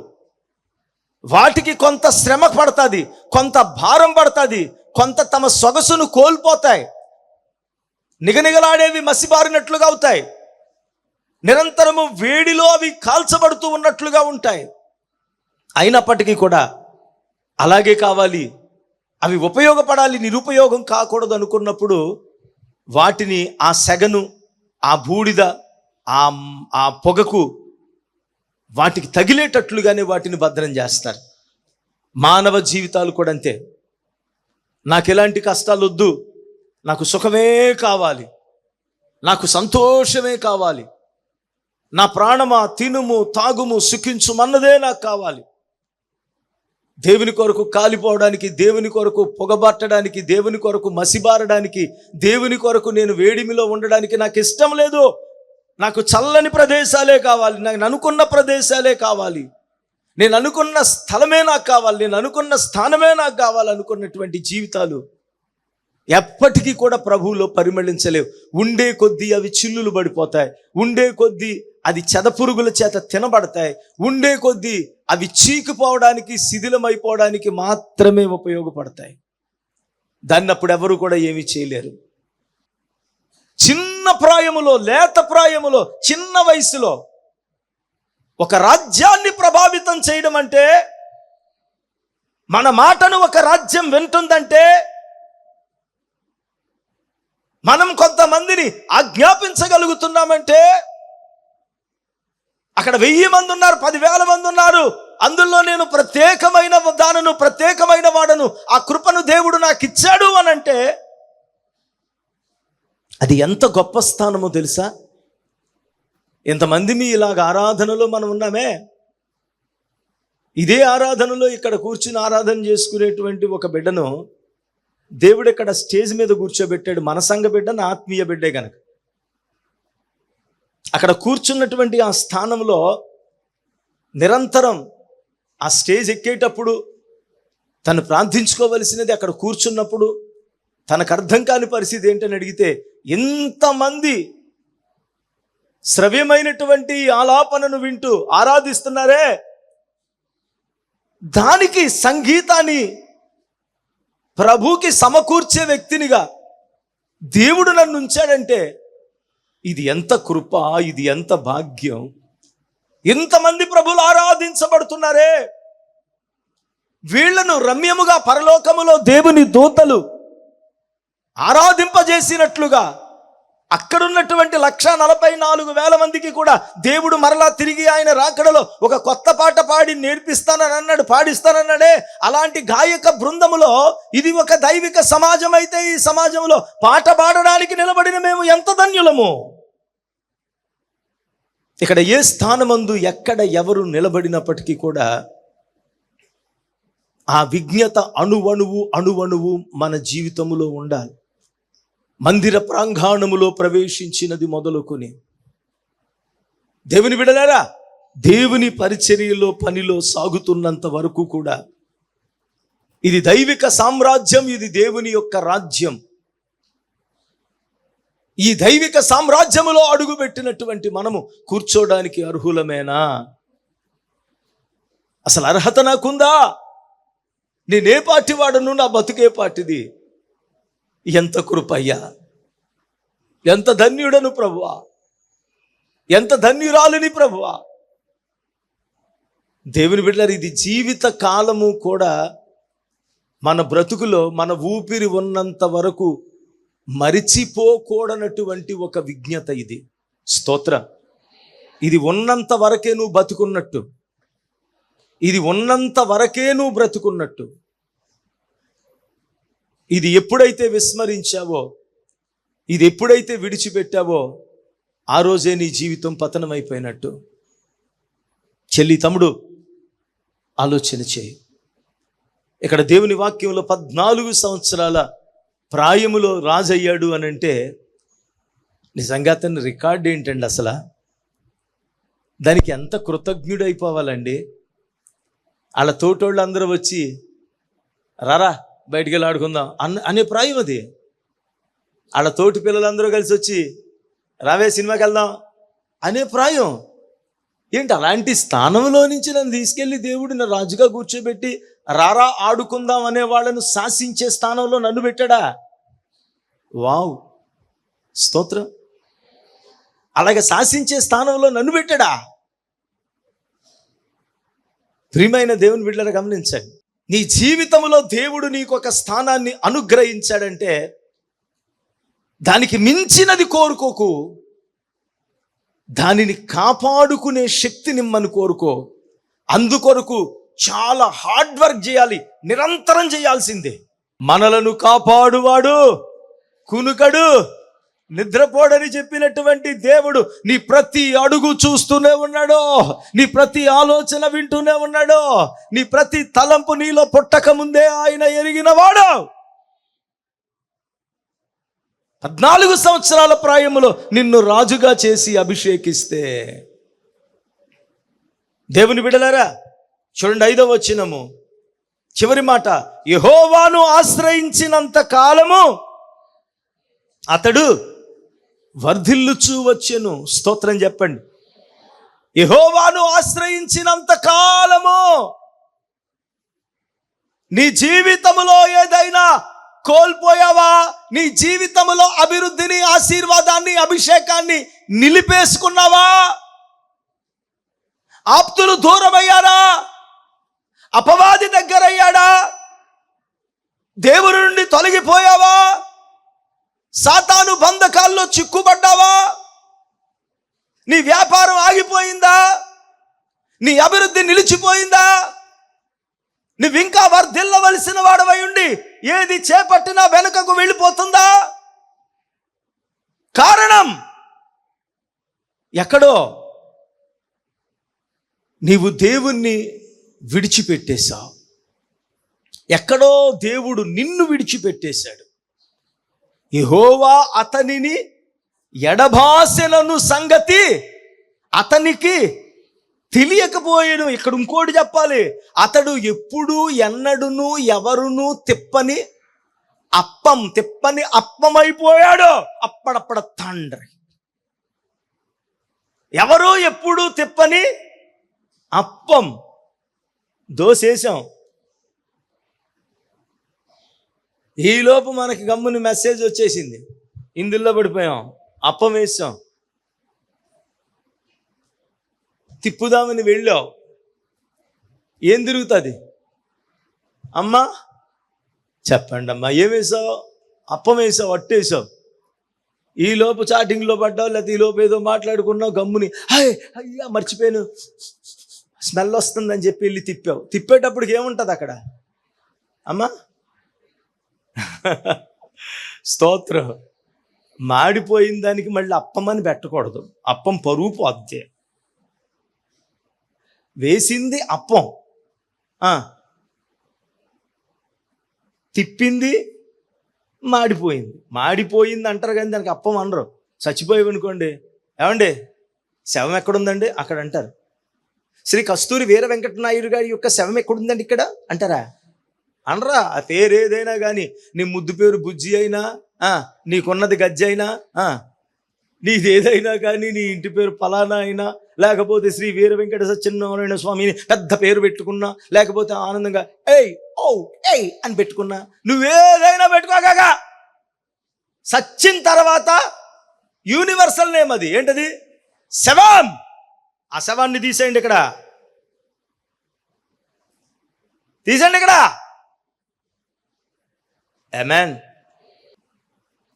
వాటికి కొంత శ్రమ పడుతుంది, కొంత భారం పడుతుంది, కొంత తమ సొగసును కోల్పోతాయి, నిగనిగలాడేవి మసిబారినట్లుగా అవుతాయి, నిరంతరము వేడిలో అవి కాల్చబడుతూ ఉన్నట్లుగా ఉంటాయి. అయినప్పటికీ కూడా అలాగే కావాలి, అవి ఉపయోగపడాలి, నిరుపయోగం కాకూడదు అనుకున్నప్పుడు వాటిని ఆ సెగను, ఆ బూడిద, ఆ పొగకు వాటికి తగిలేటట్లుగానే వాటిని భద్రం చేస్తారు. మానవ జీవితాలు కూడా అంతే. నాకు ఎలాంటి కష్టాలు వద్దు, నాకు సుఖమే కావాలి, నాకు సంతోషమే కావాలి, నా ప్రాణమా తినుము తాగుము సుఖించుమన్నదే నాకు కావాలి. దేవుని కొరకు కాలిపోవడానికి, దేవుని కొరకు పొగబట్టడానికి, దేవుని కొరకు మసిబారడానికి, దేవుని కొరకు నేను వేడిమిలో ఉండడానికి నాకు ఇష్టం లేదు. నాకు చల్లని ప్రదేశాలే కావాలి, నేను అనుకున్న ప్రదేశాలే కావాలి, నేను అనుకున్న స్థలమే నాకు కావాలి, నేను అనుకున్న స్థానమే నాకు కావాలనుకున్నటువంటి జీవితాలు ఎప్పటికీ కూడా ప్రభువులో పరిమళించలేవు. ఉండే కొద్దీ అవి చిల్లులు పడిపోతాయి, ఉండే కొద్దీ అది చెదపురుగుల చేత తినబడతాయి, ఉండే కొద్దీ అవి చీకిపోవడానికి, శిథిలమైపోవడానికి మాత్రమే ఉపయోగపడతాయి. దాన్ని అప్పుడు ఎవరు కూడా ఏమీ చేయలేరు. చిన్న ప్రాయములో, లేత ప్రాయములో, చిన్న వయసులో ఒక రాజ్యాన్ని ప్రభావితం చేయడం అంటే, మన మాటను ఒక రాజ్యం వింటుందంటే, మనం కొంతమందిని ఆజ్ఞాపించగలుగుతున్నామంటే, అక్కడ 1000 మంది ఉన్నారు, 10,000 మంది ఉన్నారు, అందులో నేను ప్రత్యేకమైన దానను, ప్రత్యేకమైన వాడను, ఆ కృపను దేవుడు నాకు ఇచ్చాడు అని అంటే అది ఎంత గొప్ప స్థానమో తెలుసా? ఇంతమంది మీ ఇలాగ ఆరాధనలో మనం ఉన్నామే, ఇదే ఆరాధనలో ఇక్కడ కూర్చుని ఆరాధన చేసుకునేటువంటి ఒక బిడ్డను దేవుడు ఇక్కడ స్టేజ్ మీద కూర్చోబెట్టాడు. మన సంఘ బిడ్డ, నా ఆత్మీయ బిడ్డే కనుక అక్కడ కూర్చున్నటువంటి ఆ స్థానంలో నిరంతరం ఆ స్టేజ్ ఎక్కేటప్పుడు తను ప్రార్థించుకోవలసినది, అక్కడ కూర్చున్నప్పుడు తనకు అర్థం కాని పరిస్థితి ఏంటని అడిగితే, ఎంతమంది శ్రవ్యమైనటువంటి ఆలాపనను వింటూ ఆరాధిస్తున్నారే, దానికి సంగీతాన్ని ప్రభుకి సమకూర్చే వ్యక్తినిగా దేవుడు నన్ను ఉంచాడంటే ఇది ఎంత కృప, ఇది ఎంత భాగ్యం. ఇంతమంది ప్రభులు ఆరాధించబడుతున్నారే, వీళ్లను రమ్యముగా పరలోకములో దేవుని దూతలు ఆరాధింపజేసినట్లుగా అక్కడున్నటువంటి 1,44,000 మందికి కూడా దేవుడు మరలా తిరిగి ఆయన రాకడలో ఒక కొత్త పాట పాడి నేర్పిస్తానని అన్నాడు, పాడిస్తానన్నాడే. అలాంటి గాయక బృందములో ఇది ఒక దైవిక సమాజం అయితే ఈ సమాజంలో పాట పాడడానికి నిలబడిన మేము ఎంత ధన్యులము. ఇక్కడ ఏ స్థానమందు ఎక్కడ ఎవరు నిలబడినప్పటికీ కూడా ఆ విజ్ఞత అణువణువు మన జీవితంలో ఉండాలి. మందిర ప్రాంగణములో ప్రవేశించినది మొదలుకొని దేవుని బిడ్డలారా, దేవుని పరిచర్యలో పనిలో సాగుతున్నంత వరకు కూడా ఇది దైవిక సామ్రాజ్యం, ఇది దేవుని యొక్క రాజ్యం. ఈ దైవిక సామ్రాజ్యములో అడుగుపెట్టినటువంటి మనము కూర్చోడానికి అర్హులమేనా? అసలు అర్హత నాకుందా? నేనే పార్టీ వాడను, నా బతుకే పార్టీది. ఎంత కృపయ్యా, ఎంత ధన్యుడను ప్రభువా, ఎంత ధన్యురాలిని ప్రభువా. దేవుని బిడ్డలారా, ఇది జీవిత కాలము కూడా మన బ్రతుకులో మన ఊపిరి ఉన్నంత వరకు మరిచిపోకూడనటువంటి ఒక విజ్ఞత ఇది. స్తోత్రం. ఇది ఉన్నంత వరకే నువ్వు బతుకున్నట్టు, ఇది ఉన్నంత వరకే నువ్వు బ్రతుకున్నట్టు. ఇది ఎప్పుడైతే విస్మరించావో, ఇది ఎప్పుడైతే విడిచిపెట్టావో ఆ రోజే నీ జీవితం పతనమైపోయినట్టు. చెల్లి, తమ్ముడు, ఆలోచన చేయి. ఇక్కడ దేవుని వాక్యంలో 14 సంవత్సరాల ప్రాయములో రాజయ్యాడు అని అంటే నిజంగా అతని రికార్డ్ ఏంటండి? అసలు దానికి ఎంత కృతజ్ఞుడైపోవాలండి. వాళ్ళ తోటోళ్ళు అందరూ వచ్చి రారా బయటికి వెళ్ళి ఆడుకుందాం అనే ప్రాయం అది. వాళ్ళ తోటి పిల్లలందరూ కలిసి వచ్చి రావే సినిమాకి వెళ్దాం అనే ప్రాయం. ఏంటి, అలాంటి స్థానంలో నుంచి నన్ను తీసుకెళ్ళి దేవుడు నా రాజుగా కూర్చోబెట్టి రారా ఆడుకుందాం అనే వాళ్ళను శాసించే స్థానంలో నన్ను పెట్టాడా? వావ్, స్తోత్రం. అలాగే శాసించే స్థానంలో నన్ను పెట్టాడా? ప్రియమైన దేవుని బిడ్డలను గమనించండి. నీ జీవితంలో దేవుడు నీకు ఒక స్థానాన్ని అనుగ్రహించాడంటే దానికి మించినది కోరుకోకు, దానిని కాపాడుకునే శక్తి నిమ్మని కోరుకో. అందుకొరకు చాలా హార్డ్ వర్క్ చేయాలి, నిరంతరం చేయాల్సిందే. మనలను కాపాడువాడు కునుకడు నిద్రపోడని చెప్పినటువంటి దేవుడు నీ ప్రతి అడుగు చూస్తూనే ఉన్నాడు, నీ ప్రతి ఆలోచన వింటూనే ఉన్నాడు, నీ ప్రతి తలంపు నీలో పుట్టక ముందే ఆయన ఎరిగినవాడు. 14 సంవత్సరాల ప్రాయములో నిన్ను రాజుగా చేసి అభిషేకిస్తే, దేవుని బిడ్డలారా చూడండి, 5వ వచనము చివరి మాట, యెహోవాను ఆశ్రయించినంత కాలము అతడు వర్ధిల్లుచూ వచ్చెను. స్తోత్రం చెప్పండి. యెహోవాను ఆశ్రయించినంత కాలము. నీ జీవితంలో ఏదైనా కోల్పోయావా? నీ జీవితంలో అభివృద్ధిని, ఆశీర్వాదాన్ని, అభిషేకాన్ని నిలిపేసుకున్నావా? ఆప్తులు దూరమయ్యారా? అపవాది దగ్గరయ్యాడా? దేవుని నుండి తొలగిపోయావా? సాతాను బంధకాల్లో చిక్కుపడ్డావా? నీ వ్యాపారం ఆగిపోయిందా? నీ అభివృద్ధి నిలిచిపోయిందా? నువ్వింకా వర్ధిల్లవలసిన వాడవై ఉండి ఏది చేపట్టినా వెనుకకు వెళ్ళిపోతుందా? కారణం ఎక్కడో నీవు దేవుణ్ణి విడిచిపెట్టేశావు. ఎక్కడో దేవుడు నిన్ను విడిచిపెట్టేశాడు. యెహోవా అతనిని ఎడబాసెనను సంగతి అతనికి తెలియకపోయాడు. ఇక్కడ ఇంకోటి చెప్పాలి, అతడు ఎప్పుడు ఎన్నడును ఎవరును తిప్పని అప్పమైపోయాడు. అప్పుడప్పుడు తండ్రి ఎవరు ఎప్పుడు తిప్పని అప్పం. దోశ వేసాం, ఈలోపు మనకి గమ్ముని మెసేజ్ వచ్చేసింది, ఇందులో పడిపోయాం. అప్పం వేసాం, తిప్పుదామని వెళ్ళాం, ఏం తిరుగుతుంది? అమ్మా చెప్పండి అమ్మా, ఏం వేసావు? అప్పం వేసావు, అట్టేసావు. ఈలోపు చాటింగ్లో పడ్డావు, లేకపోతే ఈలోపు ఏదో మాట్లాడుకున్నావు, గమ్ముని అయ్యా మర్చిపోయాను, స్మెల్ వస్తుందని చెప్పి వెళ్ళి తిప్పావు. తిప్పేటప్పటికి ఏముంటుంది అక్కడ? అమ్మా స్తోత్రం. మాడిపోయిన దానికి మళ్ళీ అప్పమని పెట్టకూడదు, అప్పం పరువు పోద్ది. వేసింది అప్పం, తిప్పింది మాడిపోయింది. మాడిపోయింది అంటారు కానీ దానికి అప్పం అనరు. చచ్చిపోయావు అనుకోండి, ఏమండి శవం ఎక్కడుందండి అక్కడ అంటారు. శ్రీ కస్తూరి వీర వెంకటనాయుడు గారి యొక్క శవం ఎక్కడుందండి ఇక్కడ అంటారా? అనరా. ఆ పేరు ఏదైనా కానీ, నీ ముద్దు పేరు బుజ్జి అయినా, నీకున్నది గజ్జి అయినా, నీది ఏదైనా కానీ, నీ ఇంటి పేరు ఫలానా అయినా, లేకపోతే శ్రీ వీర వెంకట సత్యనారాయణ స్వామిని పెద్ద పేరు పెట్టుకున్నా, లేకపోతే ఆనందంగా ఏయ్ ఓ ఏయ్ అని పెట్టుకున్నా, నువ్వేదైనా పెట్టుకోగా సచ్చిన తర్వాత యూనివర్సల్ నేమ్ అది ఏంటది? శవం. ఆ శవాన్ని తీసేయండి, ఇక్కడ తీసేయండి, ఇక్కడ. ఆమేన్.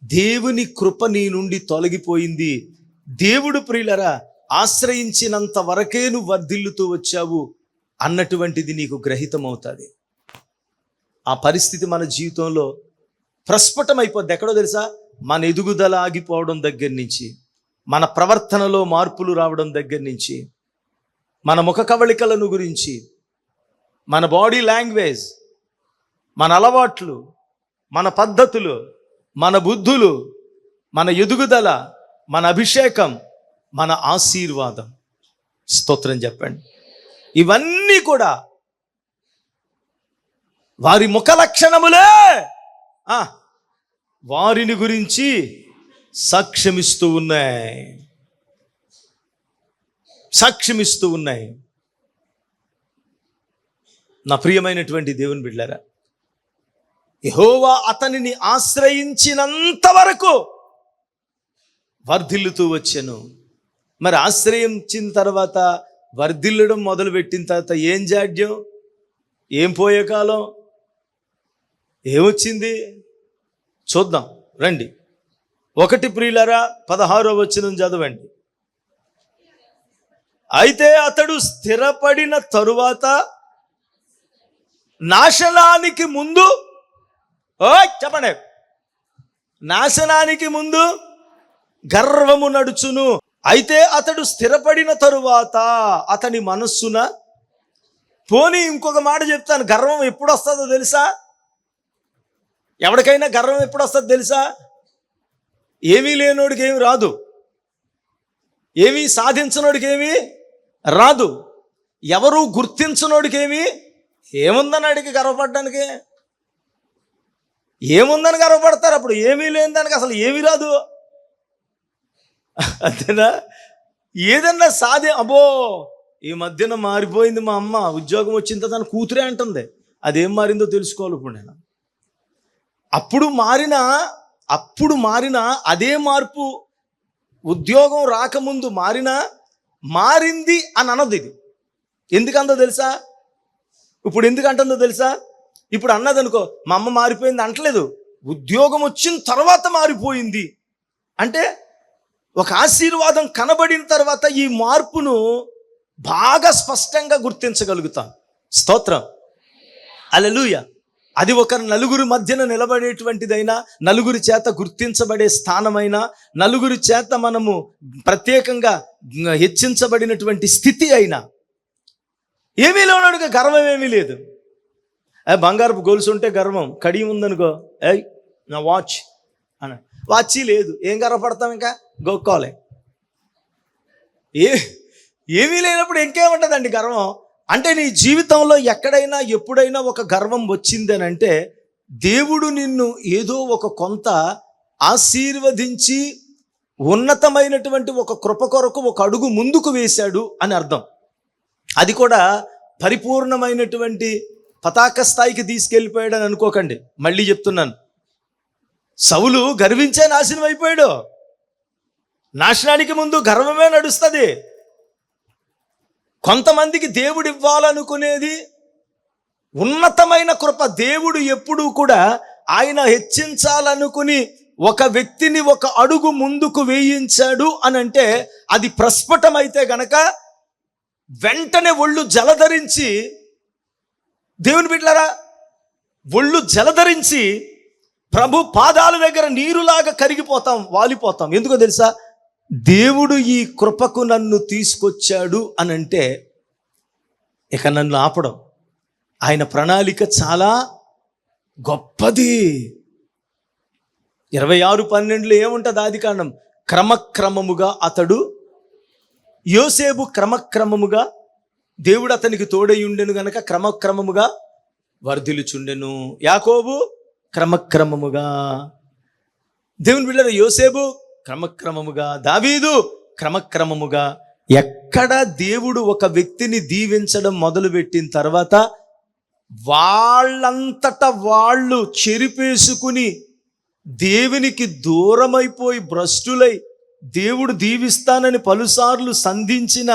దేవుని కృప నీ నుండి తొలగిపోయింది. దేవుడు ప్రియులరా ఆశ్రయించినంత వరకే నువ్వు వర్ధిల్లుతూ వచ్చావు అన్నటువంటిది నీకు గ్రహితమవుతుంది. ఆ పరిస్థితి మన జీవితంలో ప్రస్ఫుటమైపోద్ది. ఎక్కడో తెలుసా? మన ఎదుగుదల ఆగిపోవడం దగ్గర నుంచి, మన ప్రవర్తనలో మార్పులు రావడం దగ్గర నుంచి, మన ముఖ కవళికలను గురించి, మన బాడీ లాంగ్వేజ్, మన అలవాట్లు, మన పద్ధతులు, మన బుద్ధులు, మన ఎదుగుదల, మన అభిషేకం, మన ఆశీర్వాదం. స్తోత్రం చెప్పండి. ఇవన్నీ కూడా వారి ముఖ లక్షణములే వారిని గురించి సాక్ష్యమిస్తూ ఉన్నాయి, సాక్ష్యమిస్తూ ఉన్నాయి. నా ప్రియమైనటువంటి దేవుని బిడ్డలారా, యెహోవా అతనిని ఆశ్రయించినంత వరకు వర్ధిల్లుతూ వచ్చెను. మరి ఆశ్రయించిన తర్వాత, వర్ధిల్లడం మొదలుపెట్టిన తర్వాత ఏం జాడ్యం, ఏం పోయే కాలం, ఏమొచ్చింది చూద్దాం రండి. 1 ప్రియులారా 16వ వచనం చదవండి. అయితే అతడు స్థిరపడిన తరువాత నాశనానికి ముందు, చెప్పండి, నాశనానికి ముందు గర్వము నడుచును. అయితే అతడు స్థిరపడిన తరువాత అతని మనస్సున, పోనీ ఇంకొక మాట చెప్తాను, గర్వం ఎప్పుడు వస్తుందో తెలుసా? ఎవరికైనా గర్వం ఎప్పుడు వస్తుందో తెలుసా? ఏమీ లేనోడికి ఏమి రాదు, ఏమీ సాధించనోడికి ఏమీ రాదు, ఎవరు గుర్తించనోడికి ఏముందని అడిగి గర్వపడడానికి? ఏముందని గర్వపడతారు? అప్పుడు ఏమీ లేని దానికి అసలు ఏమీ రాదు, అంతేనా? ఏదన్నా అబ్బో ఈ మధ్యన మారిపోయింది మా అమ్మ, ఉద్యోగం వచ్చిన తర్వాత కూతురే అంటుంది. అదేం మారిందో తెలుసుకోవాలి ఇప్పుడు నేను. అప్పుడు మారిన అదే మార్పు ఉద్యోగం రాకముందు మారింది అని అన్నది. ఇది ఎందుకందో తెలుసా? ఇప్పుడు ఎందుకు అంటుందో తెలుసా? ఇప్పుడు అన్నది అనుకో, మా అమ్మ మారిపోయింది అంటలేదు, ఉద్యోగం వచ్చిన తర్వాత మారిపోయింది అంటే, ఒక ఆశీర్వాదం కనబడిన తర్వాత ఈ మార్పును బాగా స్పష్టంగా గుర్తించగలుగుతాం. స్తోత్రం, హల్లెలూయా. అది ఒక నలుగురి మధ్యన నిలబడేటువంటిదైనా, నలుగురి చేత గుర్తించబడే స్థానమైన, నలుగురి చేత మనము ప్రత్యేకంగా హెచ్చించబడినటువంటి స్థితి అయినా, ఏమీ లేనోడికి గర్వం ఏమీ లేదు. బంగారపు గొలుసు ఉంటే గర్వం, కడియం ఉందనుకో, నా వాచ్ అన్న, వాచి లేదు, ఏం గర్వపడతాం? ఇంకా గొక్కోలే. ఏమీ లేనప్పుడు ఇంకేముంటుందండి గర్వం? అంటే నీ జీవితంలో ఎక్కడైనా ఎప్పుడైనా ఒక గర్వం వచ్చింది అని అంటే, దేవుడు నిన్ను ఏదో ఒక కొంత ఆశీర్వదించి ఉన్నతమైనటువంటి ఒక కృప కొరకు ఒక అడుగు ముందుకు వేశాడు అని అర్థం. అది కూడా పరిపూర్ణమైనటువంటి పతాక స్థాయికి తీసుకెళ్ళిపోయాడని అనుకోకండి. మళ్ళీ చెప్తున్నాను, సౌలు గర్వించే నాశనం అయిపోయాడు. నాశనానికి ముందు గర్వమే నడుస్తుంది. కొంతమందికి దేవుడు ఇవ్వాలనుకునేది ఉన్నతమైన కృప. దేవుడు ఎప్పుడూ కూడా ఆయన హెచ్చించాలనుకుని ఒక వ్యక్తిని ఒక అడుగు ముందుకు వేయించాడు అని అంటే అది ప్రస్ఫుటమైతే గనక వెంటనే ఒళ్ళు జలధరించి, దేవుని బిడ్డలారా, ఒళ్ళు జలధరించి ప్రభు పాదాల దగ్గర నీరులాగా కరిగిపోతాం, వాలిపోతాం. ఎందుకో తెలుసా? దేవుడు ఈ కృపకు నన్ను తీసుకొచ్చాడు అని అంటే ఇక నన్ను ఆపడం. ఆయన ప్రణాళిక చాలా గొప్పది. 26:12 ఏముంటుంది? ఆదికాండం, క్రమక్రమముగా అతడు యోసేపు క్రమక్రమముగా దేవుడు అతనికి తోడయుండెను గనక క్రమక్రమముగా వర్ధిల్లుచుండెను. యాకోబు క్రమక్రమముగా, దేవుని బిడ్డలారా, యోసేపు క్రమక్రమముగా, దావీదు క్రమక్రమముగా. ఎక్కడ దేవుడు ఒక వ్యక్తిని దీవించడం మొదలుపెట్టిన తర్వాత వాళ్ళంతటా వాళ్ళు చెరిపేసుకుని దేవునికి దూరమైపోయి భ్రష్టులై దేవుడు దీవిస్తానని పలుసార్లు సంధించిన,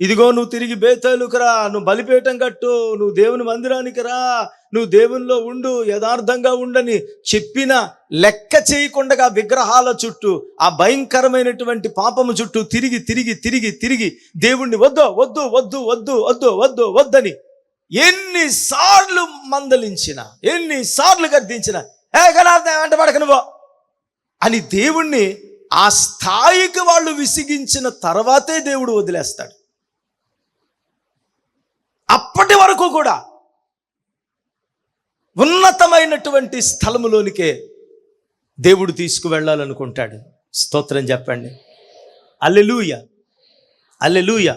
ఇదిగో నువ్వు తిరిగి బేతేలుకు రా, నువ్వు బలిపీఠం కట్టు, నువ్వు దేవుని మందిరానికి రా, నువ్వు దేవునిలో ఉండు, యథార్థంగా ఉండని చెప్పిన లెక్క చేయకుండా విగ్రహాల చుట్టూ, ఆ భయంకరమైనటువంటి పాపము చుట్టూ తిరిగి తిరిగి తిరిగి తిరిగి దేవుణ్ణి వద్దు వద్దు వద్దు వద్దు వద్దు వద్దు వద్దని ఎన్నిసార్లు మందలించిన, ఎన్నిసార్లు గద్దించిన, వెంట పడక నువ్వు అని దేవుణ్ణి ఆ స్థాయికి వాళ్ళు విసిగించిన తర్వాతే దేవుడు వదిలేస్తాడు. అప్పటి వరకు కూడా ఉన్నతమైనటువంటి స్థలములోనికే దేవుడు తీసుకువెళ్ళాలనుకుంటాడు. స్తోత్రం చెప్పండి. హల్లెలూయా, హల్లెలూయా.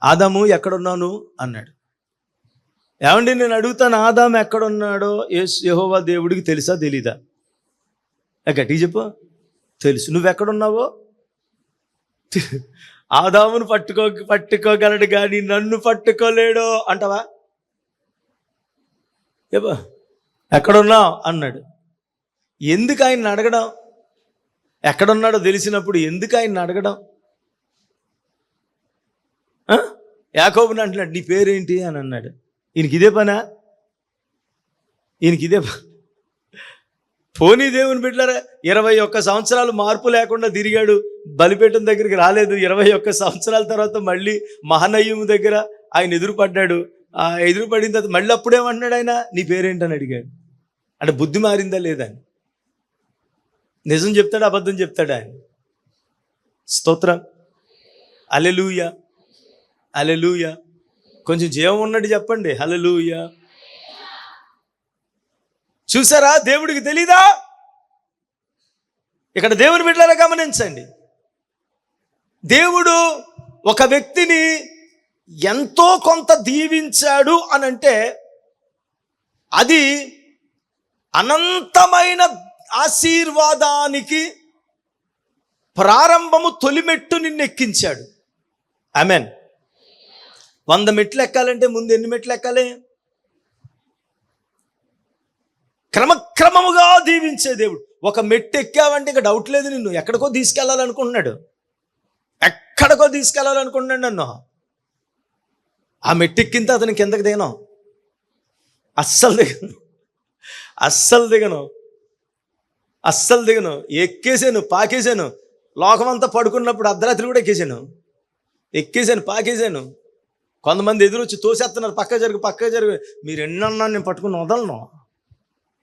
ఆదాము ఎక్కడున్నాను అన్నాడు. ఏమండి, నేను అడుగుతాను, ఆదాము ఎక్కడున్నాడో యెహోవా దేవుడికి తెలుసా తెలీదా? గట్టిగా చెప్పు. తెలుసు. నువ్వెక్కడున్నావో ఆదామును పట్టుకోగలడు కానీ నన్ను పట్టుకోలేడు అంటావా? ఏబా ఎక్కడున్నావు అన్నాడు. ఎందుకు ఆయన్ని అడగడం? ఎక్కడున్నాడో తెలిసినప్పుడు ఎందుకు ఆయన్ని అడగడం? యాకోబుని అంటున్నాడు, నీ పేరేంటి అని అన్నాడు. ఈయనకి ఇదే పనా? ఈయనకి ఇదే పోనీ దేవుని బిడ్డలారా, 21 సంవత్సరాలు మార్పు లేకుండా తిరిగాడు, బలిపీఠం దగ్గరికి రాలేదు. 21 సంవత్సరాల తర్వాత మళ్ళీ మహనయ్యము దగ్గర ఆయన ఎదురుపడ్డాడు. ఆ ఎదురుపడిన తర్వాత మళ్ళీ అప్పుడేమన్నాడు ఆయన, నీ పేరేంటని అడిగాడు. అంటే బుద్ధి మారిందా లేదా అని. నిజం చెప్తాడు, అబద్ధం చెప్తాడు ఆయన. స్తోత్రం. హల్లెలూయా, హల్లెలూయా. కొంచెం జీవం ఉన్నట్టు చెప్పండి. హల్లెలూయా. చూసారా, దేవుడికి తెలీదా? ఇక్కడ దేవుని బిడ్డలారా గమనించండి. దేవుడు ఒక వ్యక్తిని ఎంతో కొంత దీవించాడు అనంటే అది అనంతమైన ఆశీర్వాదానికి ప్రారంభము, తొలిమెట్టు నిన్ను ఎక్కించాడు. ఆమెన్. 100 మెట్లు ఎక్కాలంటే ముందు ఎన్ని మెట్లు ఎక్కాలి? క్రమక్రమముగా దీవించే దేవుడు. ఒక మెట్టు ఎక్కావంటే ఇంకా డౌట్ లేదు, నిన్ను ఎక్కడికో తీసుకెళ్ళాలనుకుంటున్నాడు, ఎక్కడికో తీసుకెళ్ళాలనుకుంటున్నాడు నన్ను. ఆ మెట్టు ఎక్కింత అతని కిందకి దిగను, అస్సలు దిగను, అస్సలు దిగను, అస్సలు దిగను. ఎక్కేసాను, పాకేశాను. లోకమంతా పడుకున్నప్పుడు అర్ధరాత్రి కూడా ఎక్కేసాను, పాకేశాను. కొంతమంది ఎదురొచ్చి తోసేస్తున్నారు, పక్క జరుగు. మీరు ఎన్నన్నా నేను పట్టుకుని వదలను.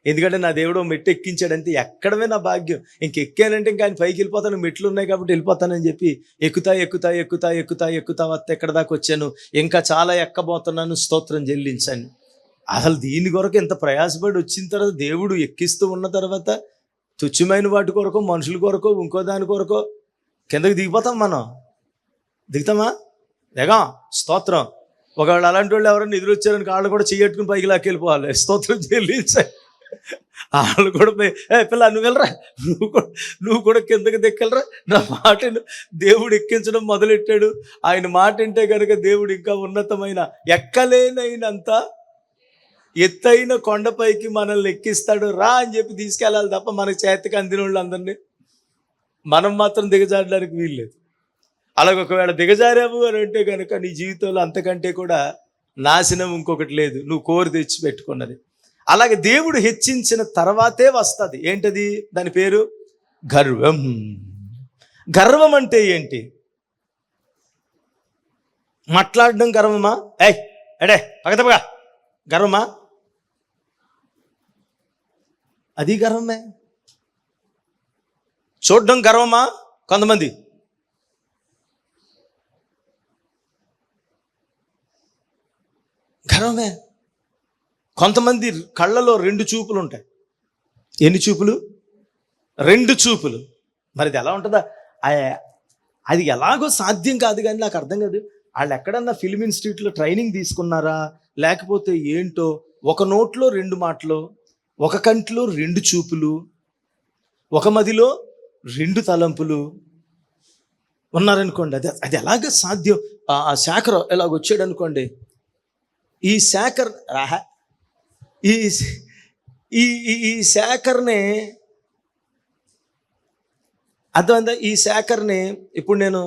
ఎందుకంటే నా దేవుడు మెట్టు ఎక్కించాడంటే ఎక్కడమే నా భాగ్యం. ఇంకెక్కానంటే ఇంకా ఆయన పైకి వెళ్ళిపోతాను, మెట్లు ఉన్నాయి కాబట్టి వెళ్ళిపోతానని చెప్పి ఎక్కుతా వస్తే ఎక్కడ దాకా వచ్చాను, ఇంకా చాలా ఎక్కబోతున్నాను. స్తోత్రం చెల్లించాను. అసలు దీని కొరకు ఎంత ప్రయాసపడి వచ్చిన తర్వాత దేవుడు ఎక్కిస్తూ ఉన్న తర్వాత తుచ్చమైన వాటి కొరకు, మనుషుల కొరకు, ఇంకో దాని కొరకు కిందకి దిగిపోతాం. మనం దిగుతామా? దిగా. స్తోత్రం. ఒకవేళ అలాంటి వాళ్ళు ఎవరైనా ఎదురొచ్చారని కాళ్ళు కూడా చెయ్యట్టుకుని పైకి లాక్కెళ్ళిపోవాలి. స్తోత్రం చెల్లించాలి. వాళ్ళు కూడా పోయి, ఏ పిల్ల నువ్వు వెళ్ళరా, నువ్వు కూడా కిందకి దిక్కలరా, నా మాటను దేవుడు ఎక్కించడం మొదలెట్టాడు. ఆయన మాట వింటే కనుక దేవుడు ఇంకా ఉన్నతమైన ఎక్కలేనైనంత ఎత్తైన కొండపైకి మనల్ని ఎక్కిస్తాడు రా అని చెప్పి తీసుకెళ్ళాలి తప్ప మనకి చేతికి అందిన వాళ్ళందరినీ మనం మాత్రం దిగజారడానికి వీల్లేదు. అలాగ ఒకవేళ దిగజారావు అని అంటే కనుక నీ జీవితంలో అంతకంటే కూడా నాశనం ఇంకొకటి లేదు, నువ్వు కోరి తెచ్చి పెట్టుకున్నది. అలాగే దేవుడు హెచ్చించిన తర్వాతే వస్తుంది. ఏంటది? దాని పేరు గర్వం. గర్వం అంటే ఏంటి? మాట్లాడడం గర్వమా? ఎడే పగతపగా గర్వమా? అది గర్వమే. చూడడం గర్వమా? కొంతమంది గర్వమే. కొంతమంది కళ్ళలో 2 చూపులు ఉంటాయి. ఎన్ని చూపులు? 2 చూపులు. మరి అది ఎలా ఉంటుందా? అది ఎలాగో సాధ్యం కాదు. కానీ నాకు అర్థం కాదు, వాళ్ళు ఎక్కడన్నా ఫిల్మ్ ఇన్స్టిట్యూట్లో ట్రైనింగ్ తీసుకున్నారా లేకపోతే ఏంటో, ఒక నోట్లో 2 మాటలు, ఒక కంట్లో 2 చూపులు, ఒక మదిలో 2 తలంపులు ఉన్నారనుకోండి. అది ఎలాగ సాధ్యం? ఆ శాఖర్ ఎలాగొచ్చాడు అనుకోండి, ఈ శాఖర్ ఈ శాఖర్ని అర్థమైందా? ఈ శాఖర్ని ఇప్పుడు నేను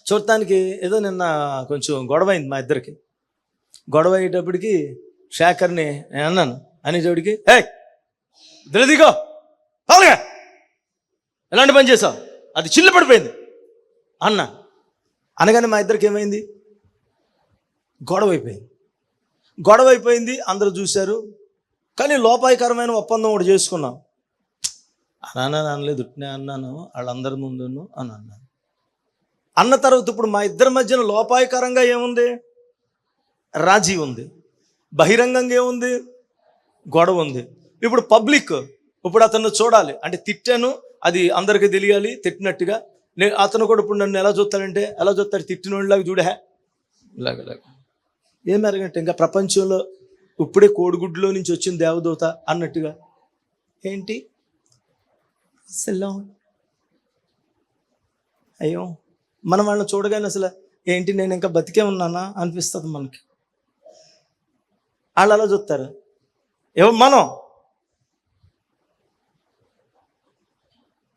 చూడటానికి ఏదో నిన్న కొంచెం గొడవ అయింది మా ఇద్దరికి. గొడవ అయ్యేటప్పటికి శాఖర్ని నేను అన్నాను అనేటప్పటికి, దిగో పాలుగా ఎలాంటి పని చేసావు, అది చిల్లు పడిపోయింది అన్నా. అనగానే మా ఇద్దరికి ఏమైంది? గొడవ అయిపోయింది. అందరూ చూశారు. కానీ లోపాయకరమైన ఒప్పందం ఒకటి చేసుకున్నాం. అనలేదు, ఉట్నే అన్నాను వాళ్ళందరి ముందును అని అన్నాను. అన్న తర్వాత ఇప్పుడు మా ఇద్దరి మధ్యన లోపాయకరంగా ఏముంది? రాజీ ఉంది. బహిరంగంగా ఏముంది? గొడవ ఉంది. ఇప్పుడు పబ్లిక్ ఇప్పుడు అతను చూడాలి అంటే తిట్టాను, అది అందరికీ తెలియాలి తిట్టినట్టుగా. అతను కూడా ఇప్పుడు నన్ను ఎలా చూస్తాడంటే, ఎలా చూస్తాడు? తిట్టిన వాళ్ళలాగా చూడే ఇలాగ ఏం ఎరగంటే ఇంకా ప్రపంచంలో ఇప్పుడే కోడిగుడ్లో నుంచి వచ్చిన దేవదూత అన్నట్టుగా. ఏంటి అయ్యో, మనం వాళ్ళని చూడగానే అసలు ఏంటి నేను ఇంకా బతికే ఉన్నానా అనిపిస్తుంది మనకి. వాళ్ళు అలా చూస్తారు. మనం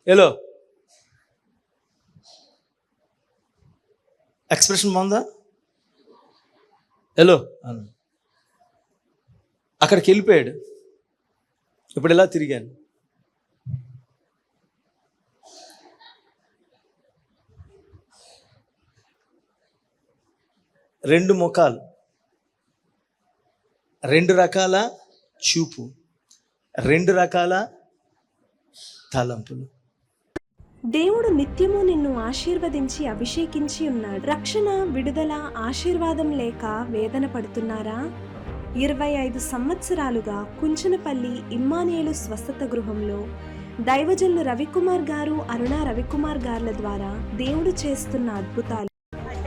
హలో ఎక్స్ప్రెషన్ బాగుందా? హలో అక్కడికి వెళ్ళిపోయాడు. ఇప్పుడు ఎలా తిరిగాను? రెండు ముఖాలు, 2 రకాల చూపు, 2 రకాల తలంపులు. దేవుడు నిత్యము నిన్ను ఆశీర్వదించి అభిషేకించి ఉన్నాడు. రక్షణ, విడుదల, ఆశీర్వాదం లేక వేదన పడుతున్నారా? 25 సంవత్సరాలుగా కుంచనపల్లి ఇమ్మానుయేలు స్వస్థత గృహంలో దైవజనులు రవికుమార్ గారు, అరుణ రవికుమార్ గారుల ద్వారా దేవుడు చేస్తున్న అద్భుతాలు.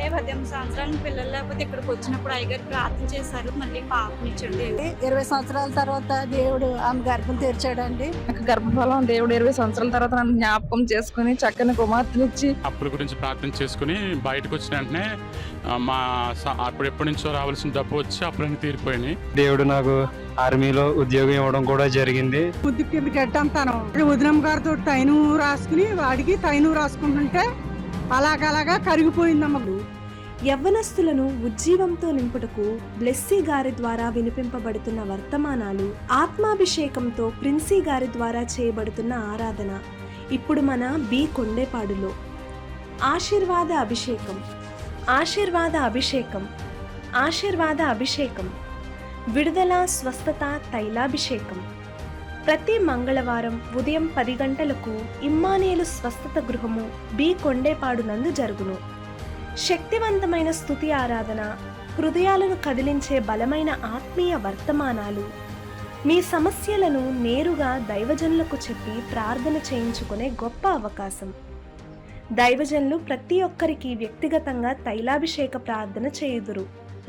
18 సంవత్సరాల పిల్లలు లేకపోతే ఇక్కడికి వచ్చినప్పుడు అయ్యగారు ప్రార్థన చేశారు, మళ్ళీ పాపనిచ్చాడు. 20 సంవత్సరాల తర్వాత దేవుడు ఆమె గర్భం తెరిచాడండి. నాకు గర్భఫలం దేవుడు 20 సంవత్సరాల తర్వాత నన్ను జ్ఞాపకం చేసుకుని చక్కని కుమార్తెనిచ్చి అప్పుల గురించి ప్రార్థన చేసుకుని బయటకు వచ్చిన వెంటనే అప్పుడు ఎప్పటి నుంచో రావాల్సిన డబ్బు వచ్చి అప్పులన్నీ తీరిపోయినాయి. దేవుడు నాకు ఆర్మీలో ఉద్యోగం ఇవ్వడం కూడా జరిగింది. బుద్ధి కిందకి ఎట్టంతాను ఉదయం గారితో తైను రాసుకుని వాడికి తైను రాసుకుంటుంటే అలాగలాగా కరిగిపోయిందమ్మ. యవ్వనస్తులను ఉజ్జీవంతో నింపుటకు బ్లెస్సీ గారి ద్వారా వినిపింపబడుతున్న వర్తమానాలు, ఆత్మాభిషేకంతో ప్రిన్సీ గారి ద్వారా చేయబడుతున్న ఆరాధన ఇప్పుడు మన బి కొండేపాడులో. ఆశీర్వాద అభిషేకం, ఆశీర్వాద అభిషేకం, ఆశీర్వాద అభిషేకం, విడుదల, స్వస్థత, తైలాభిషేకం. ప్రతి మంగళవారం ఉదయం 10 గంటలకు ఇమ్మానుయేలు స్వస్థత గృహము బి కొండేపాడు నందు జరుగును. శక్తివంతమైన స్తుతి ఆరాధన, హృదయాలను కదిలించే బలమైన ఆత్మీయ వర్తమానాలు, మీ సమస్యలను నేరుగా దైవజనులకు చెప్పి ప్రార్థన చేయించుకునే గొప్ప అవకాశం. దైవజనులు ప్రతి ఒక్కరికి వ్యక్తిగతంగా తైలాభిషేక ప్రార్థన చేయుదురు.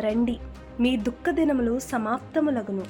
రండి, మీ దుఃఖ దినములు సమాప్తములగును.